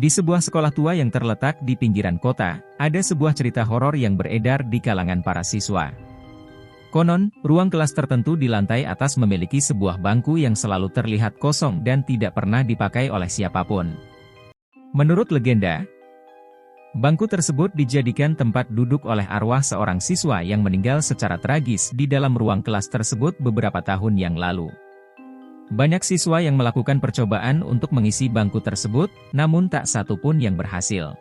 Di sebuah sekolah tua yang terletak di pinggiran kota, ada sebuah cerita horor yang beredar di kalangan para siswa. Konon, ruang kelas tertentu di lantai atas memiliki sebuah bangku yang selalu terlihat kosong dan tidak pernah dipakai oleh siapapun. Menurut legenda, bangku tersebut dijadikan tempat duduk oleh arwah seorang siswa yang meninggal secara tragis di dalam ruang kelas tersebut beberapa tahun yang lalu. Banyak siswa yang melakukan percobaan untuk mengisi bangku tersebut, namun tak satu pun yang berhasil.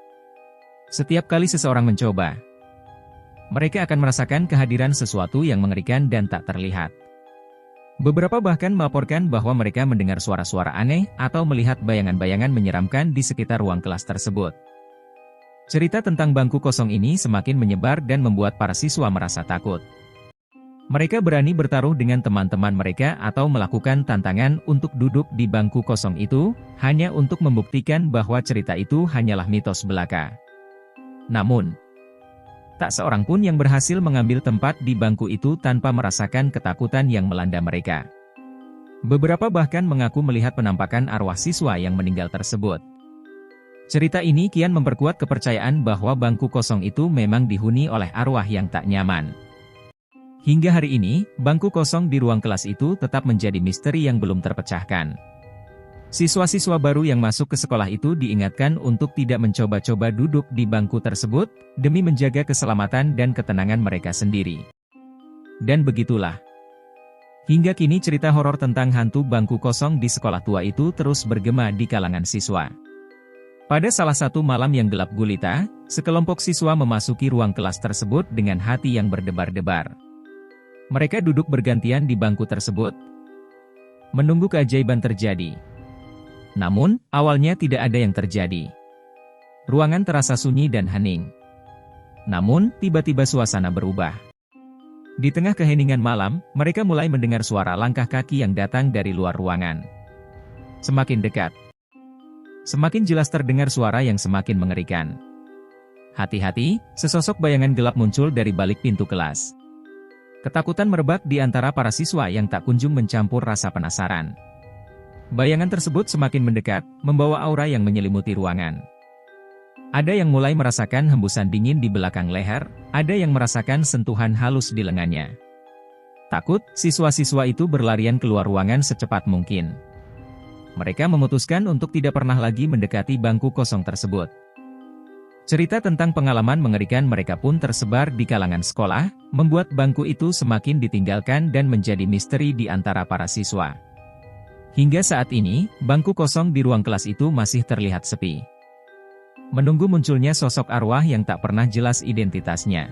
Setiap kali seseorang mencoba, mereka akan merasakan kehadiran sesuatu yang mengerikan dan tak terlihat. Beberapa bahkan melaporkan bahwa mereka mendengar suara-suara aneh atau melihat bayangan-bayangan menyeramkan di sekitar ruang kelas tersebut. Cerita tentang bangku kosong ini semakin menyebar dan membuat para siswa merasa takut. Mereka berani bertaruh dengan teman-teman mereka atau melakukan tantangan untuk duduk di bangku kosong itu, hanya untuk membuktikan bahwa cerita itu hanyalah mitos belaka. Namun, tak seorang pun yang berhasil mengambil tempat di bangku itu tanpa merasakan ketakutan yang melanda mereka. Beberapa bahkan mengaku melihat penampakan arwah siswa yang meninggal tersebut. Cerita ini kian memperkuat kepercayaan bahwa bangku kosong itu memang dihuni oleh arwah yang tak nyaman. Hingga hari ini, bangku kosong di ruang kelas itu tetap menjadi misteri yang belum terpecahkan. Siswa-siswa baru yang masuk ke sekolah itu diingatkan untuk tidak mencoba-coba duduk di bangku tersebut, demi menjaga keselamatan dan ketenangan mereka sendiri. Dan begitulah. Hingga kini cerita horor tentang hantu bangku kosong di sekolah tua itu terus bergema di kalangan siswa. Pada salah satu malam yang gelap gulita, sekelompok siswa memasuki ruang kelas tersebut dengan hati yang berdebar-debar. Mereka duduk bergantian di bangku tersebut, menunggu keajaiban terjadi. Namun, awalnya tidak ada yang terjadi. Ruangan terasa sunyi dan hening. Namun, tiba-tiba suasana berubah. Di tengah keheningan malam, mereka mulai mendengar suara langkah kaki yang datang dari luar ruangan. Semakin dekat, semakin jelas terdengar suara yang semakin mengerikan. Hati-hati, sesosok bayangan gelap muncul dari balik pintu kelas. Ketakutan merebak di antara para siswa yang tak kunjung mencampur rasa penasaran. Bayangan tersebut semakin mendekat, membawa aura yang menyelimuti ruangan. Ada yang mulai merasakan hembusan dingin di belakang leher, ada yang merasakan sentuhan halus di lengannya. Takut, siswa-siswa itu berlarian keluar ruangan secepat mungkin. Mereka memutuskan untuk tidak pernah lagi mendekati bangku kosong tersebut. Cerita tentang pengalaman mengerikan mereka pun tersebar di kalangan sekolah, membuat bangku itu semakin ditinggalkan dan menjadi misteri di antara para siswa. Hingga saat ini, bangku kosong di ruang kelas itu masih terlihat sepi. Menunggu munculnya sosok arwah yang tak pernah jelas identitasnya.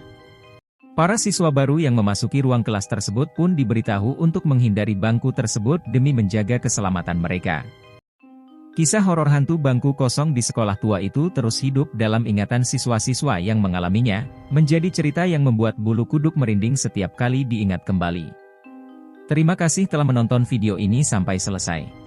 Para siswa baru yang memasuki ruang kelas tersebut pun diberitahu untuk menghindari bangku tersebut demi menjaga keselamatan mereka. Kisah horor hantu bangku kosong di sekolah tua itu terus hidup dalam ingatan siswa-siswa yang mengalaminya, menjadi cerita yang membuat bulu kuduk merinding setiap kali diingat kembali. Terima kasih telah menonton video ini sampai selesai.